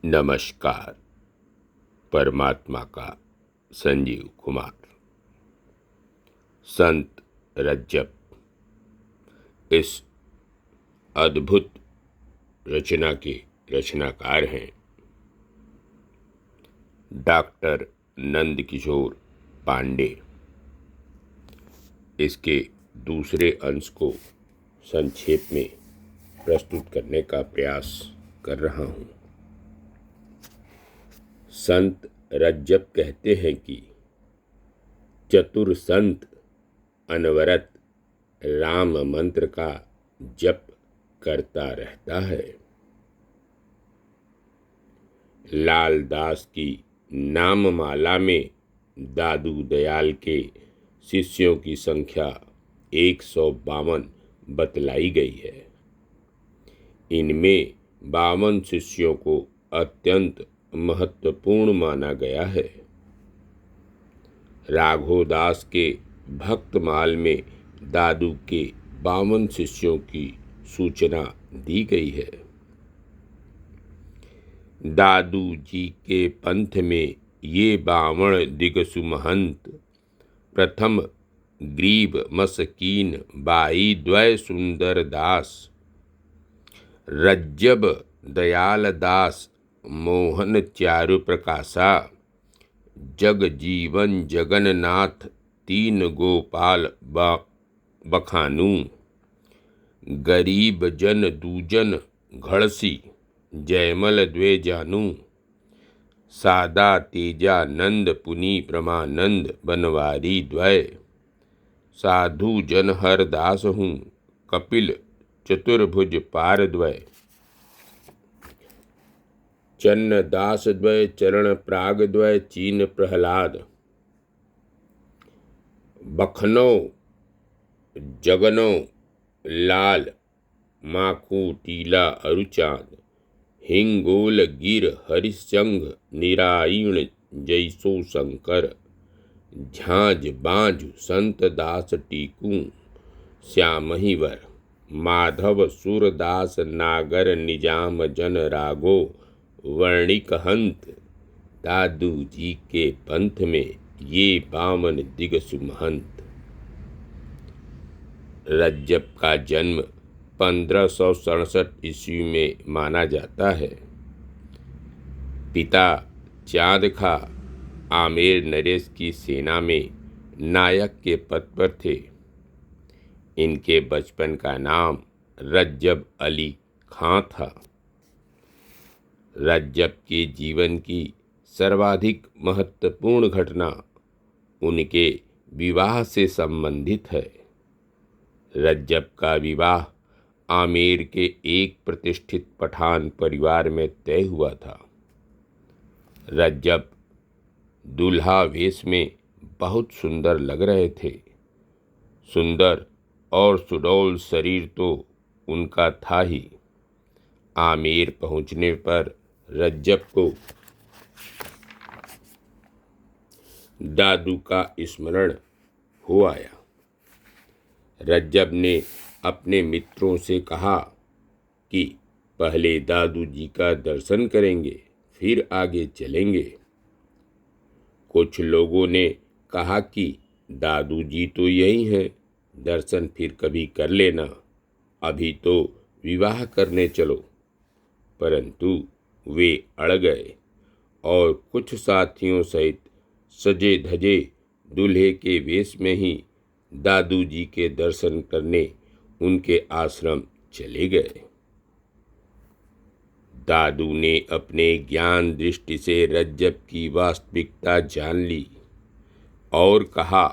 नमस्कार। परमात्मा का संजीव कुमार। संत रज्जब इस अद्भुत रचना के रचनाकार हैं डॉक्टर नंदकिशोर पांडे। इसके दूसरे अंश को संक्षेप में प्रस्तुत करने का प्रयास कर रहा हूँ। संत रज्जब कहते हैं कि चतुर संत अनवरत राम मंत्र का जप करता रहता है। लाल दास की नाममाला में दादू दयाल के शिष्यों की संख्या 152 बतलाई गई है। इनमें 52 शिष्यों को अत्यंत महत्वपूर्ण माना गया है। राघोदास के भक्तमाल में दादू के 52 शिष्यों की सूचना दी गई है। दादू जी के पंथ में ये 52 दिगसु महंत प्रथम ग्रीब मसकीन बाई द्वय सुंदर दास रज्जब दयाल दास मोहन चारु प्रकाशा जग जीवन जगन्नाथ तीन गोपाल बखानू गरीब जन दूजन घड़सी जयमल द्वे जानू सादा तेजा नंद पुनि प्रमानंद बनवारी द्वय साधु जन हर दास हूँ कपिल चतुर्भुज पार द्वय चन्न दास द्वय चरण प्राग द्वय चीन प्रहलाद बखनो जगनो लाल माखू टीला अरुचांद हिंगोल गिर हरिशंग निरायण जैसो शंकर झांझ बांझ संत दास टीकू श्यामहीवर माधव सूरदास नागर निजाम जन रागो वर्णिक हंत। दादू जी के पंथ में ये 52 दिगसु महंत। रज्जब का जन्म 1567 ईस्वी में माना जाता है। पिता चाँद खा आमेर नरेश की सेना में नायक के पद पर थे। इनके बचपन का नाम रज्जब अली खां था। रज्जब के जीवन की सर्वाधिक महत्वपूर्ण घटना उनके विवाह से संबंधित है। रज्जब का विवाह आमेर के एक प्रतिष्ठित पठान परिवार में तय हुआ था। रज्जब दूल्हा वेश में बहुत सुंदर लग रहे थे। सुंदर और सुडौल शरीर तो उनका था ही। आमेर पहुंचने पर रज्जब को दादू का स्मरण हो आया। रज्जब ने अपने मित्रों से कहा कि पहले दादू जी का दर्शन करेंगे, फिर आगे चलेंगे। कुछ लोगों ने कहा कि दादू जी तो यही हैं, दर्शन फिर कभी कर लेना, अभी तो विवाह करने चलो। परंतु वे अड़ गए और कुछ साथियों सहित सजे धजे दूल्हे के वेश में ही दादू जी के दर्शन करने उनके आश्रम चले गए। दादू ने अपने ज्ञान दृष्टि से रज्जब की वास्तविकता जान ली और कहा,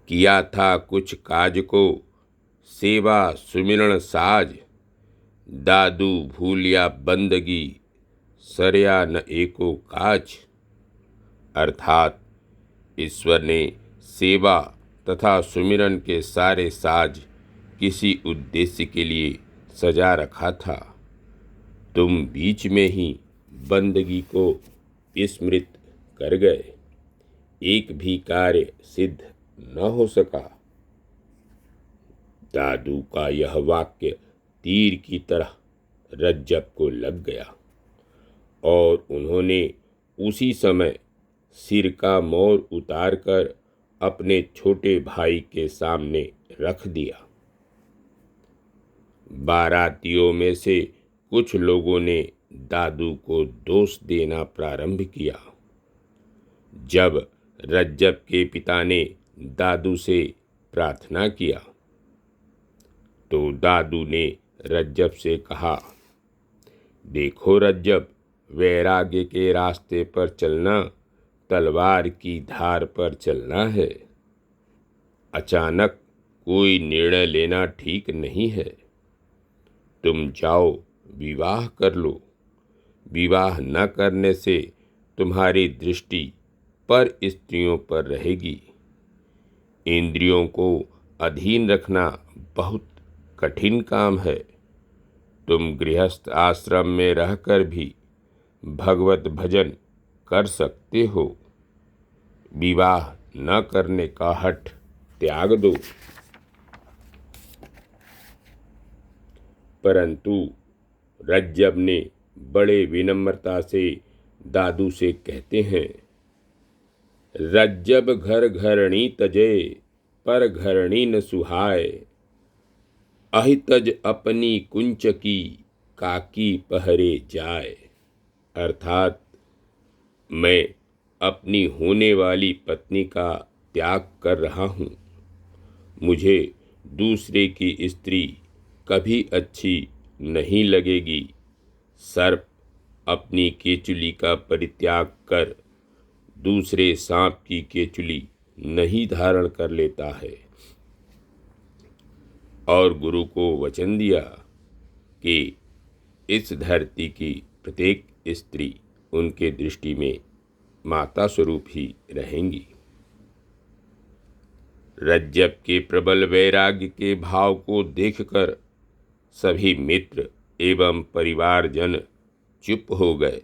किया था कुछ काज को सेवा सुमिरन साज दादू भूलिया बंदगी सरया न एको काज। अर्थात ईश्वर ने सेवा तथा सुमिरन के सारे साज किसी उद्देश्य के लिए सजा रखा था। तुम बीच में ही बंदगी को विस्मृत कर गए, एक भी कार्य सिद्ध न हो सका। दादू का यह वाक्य तीर की तरह रज्जब को लग गया और उन्होंने उसी समय सिर का मोर उतारकर अपने छोटे भाई के सामने रख दिया। बारातियों में से कुछ लोगों ने दादू को दोष देना प्रारंभ किया। जब रज्जब के पिता ने दादू से प्रार्थना किया तो दादू ने रज्जब से कहा, देखो रज्जब, वैराग्य के रास्ते पर चलना तलवार की धार पर चलना है। अचानक कोई निर्णय लेना ठीक नहीं है। तुम जाओ विवाह कर लो। विवाह न करने से तुम्हारी दृष्टि पर स्त्रियों पर रहेगी। इंद्रियों को अधीन रखना बहुत कठिन काम है। तुम गृहस्थ आश्रम में रहकर भी भगवत भजन कर सकते हो। विवाह न करने का हठ त्याग दो। परंतु रज्जब ने बड़े विनम्रता से दादू से कहते हैं, रज्जब घर घरणी तजे, पर घरणी न सुहाय। अहितज अपनी कुंच की, काकी पहरे जाए। अर्थात मैं अपनी होने वाली पत्नी का त्याग कर रहा हूँ। मुझे दूसरे की स्त्री कभी अच्छी नहीं लगेगी। सर्प अपनी केचुली का परित्याग कर दूसरे सांप की केचुली नहीं धारण कर लेता है। और गुरु को वचन दिया कि इस धरती की प्रत्येक स्त्री उनके दृष्टि में माता स्वरूप ही रहेंगी। रज्जब के प्रबल वैराग्य के भाव को देखकर सभी मित्र एवं परिवारजन चुप हो गए।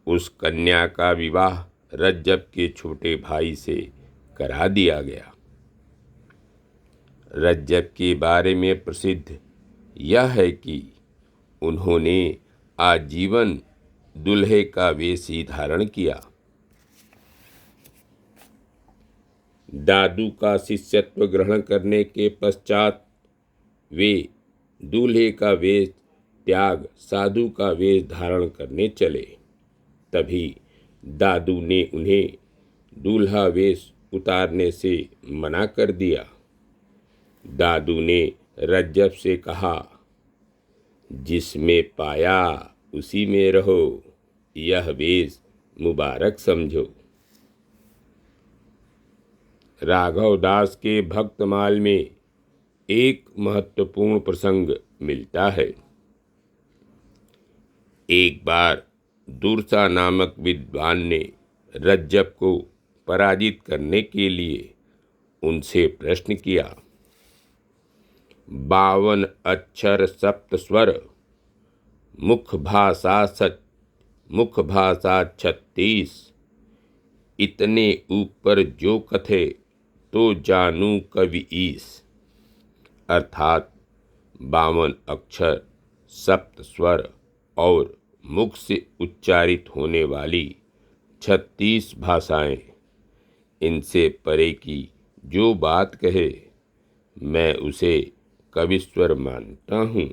उस कन्या का विवाह रज्जब के छोटे भाई से करा दिया गया। रज्जब के बारे में प्रसिद्ध यह है कि उन्होंने आजीवन दूल्हे का वेश ही धारण किया। दादू का शिष्यत्व ग्रहण करने के पश्चात वे दूल्हे का वेश त्याग साधु का वेश धारण करने चले। तभी दादू ने उन्हें दूल्हा वेश उतारने से मना कर दिया। दादू ने रज्जब से कहा, जिसमें पाया उसी में रहो, यह वेश मुबारक समझो। राघव दास के भक्तमाल में एक महत्वपूर्ण प्रसंग मिलता है। एक बार दुर्सा नामक विद्वान ने रज्जब को पराजित करने के लिए उनसे प्रश्न किया, 52 अक्षर सप्त स्वर, मुख भाषा 36, इतने ऊपर जो कथे तो जानू कवि ईस। अर्थात 52 अक्षर, सप्त स्वर और मुख से उच्चारित होने वाली 36 भाषाएं, इनसे परे की जो बात कहे मैं उसे कविश्वर मानता हूँ।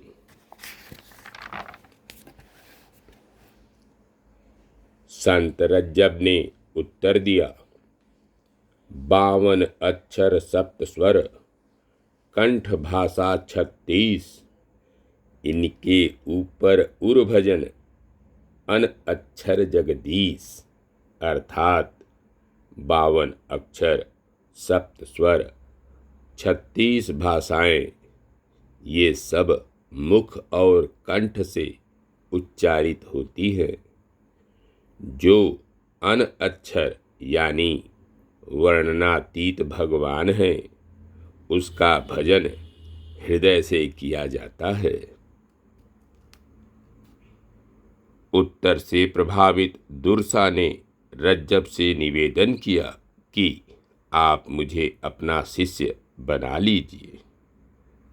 संत रज्जब ने उत्तर दिया, 52 अक्षर सप्त स्वर, कंठ भाषा 36, इनके ऊपर उर भजन अन अक्षर जगदीश। अर्थात 52 अक्षर, सप्त स्वर, 36 भाषाएं, ये सब मुख और कंठ से उच्चारित होती हैं। जो अन अक्षर यानी वर्णनातीत भगवान है, उसका भजन हृदय से किया जाता है। उत्तर से प्रभावित दुर्सा ने रज्जब से निवेदन किया कि आप मुझे अपना शिष्य बना लीजिए।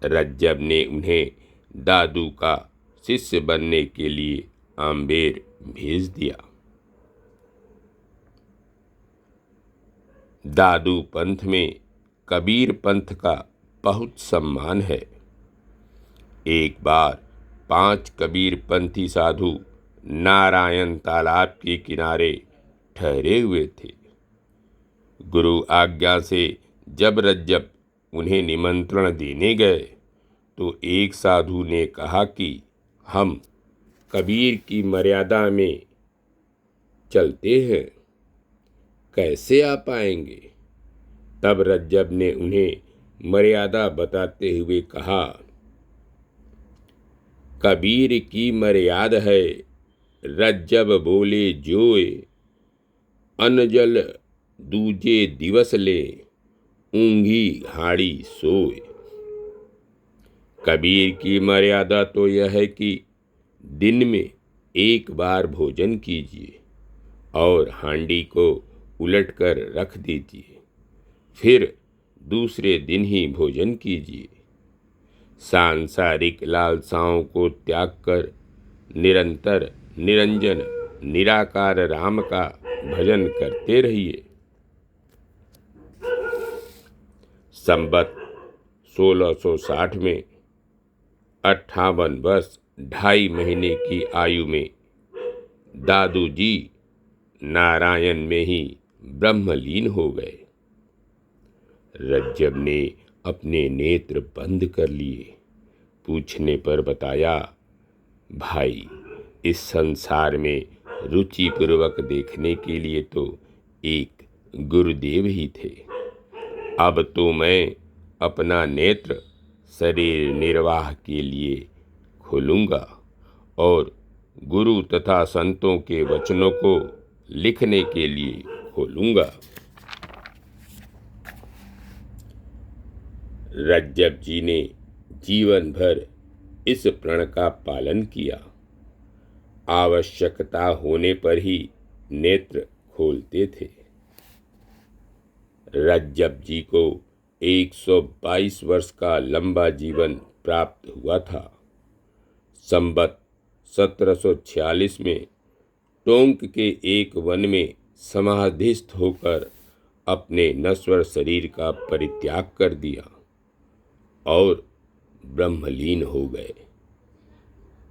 रज्जब ने उन्हें दादू का शिष्य बनने के लिए आम्बेर भेज दिया। दादू पंथ में कबीर पंथ का बहुत सम्मान है। एक बार 5 कबीर पंथी साधु नारायण तालाब के किनारे ठहरे हुए थे। गुरु आज्ञा से जब रज्जब उन्हें निमंत्रण देने गए तो एक साधु ने कहा कि हम कबीर की मर्यादा में चलते हैं, कैसे आ पाएंगे? तब रज्जब ने उन्हें मर्यादा बताते हुए कहा, कबीर की मर्यादा है, रज्जब बोले जोए, अन्न जल दूजे दिवस ले, ऊंघी हाड़ी सोए। कबीर की मर्यादा तो यह है कि दिन में एक बार भोजन कीजिए और हांडी को उलटकर रख दीजिए, फिर दूसरे दिन ही भोजन कीजिए। सांसारिक लालसाओं को त्याग कर निरंतर निरंजन निराकार राम का भजन करते रहिए। संबत 1660 में 58 वर्ष 2.5 महीने की आयु में दादू जी नारायण में ही ब्रह्मलीन हो गए। रज्जब ने अपने नेत्र बंद कर लिए। पूछने पर बताया, भाई, इस संसार में रुचिपूर्वक देखने के लिए तो एक गुरुदेव ही थे। अब तो मैं अपना नेत्र शरीर निर्वाह के लिए खोलूंगा और गुरु तथा संतों के वचनों को लिखने के लिए खोलूंगा। रज्जब जी ने जीवन भर इस प्रण का पालन किया। आवश्यकता होने पर ही नेत्र खोलते थे। रज्जब जी को 122 वर्ष का लंबा जीवन प्राप्त हुआ था। संबत 1746 में टोंक के एक वन में समाधिस्थ होकर अपने नश्वर शरीर का परित्याग कर दिया और ब्रह्मलीन हो गए।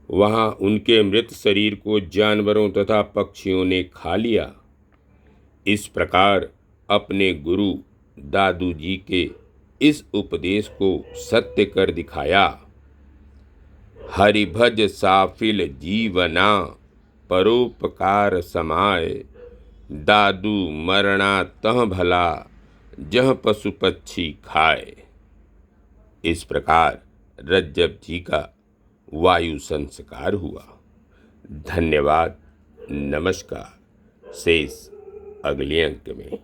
वहां उनके मृत शरीर को जानवरों तथा पक्षियों ने खा लिया। इस प्रकार अपने गुरु दादू जी के इस उपदेश को सत्य कर दिखाया। हरिभज साफिल जीवना, परोपकार समाय, दादू मरना तह भला, जह पशु पक्षी खाए। इस प्रकार रज्जब जी का वायु संस्कार हुआ। धन्यवाद। नमस्कार। शेष अगले अंक में।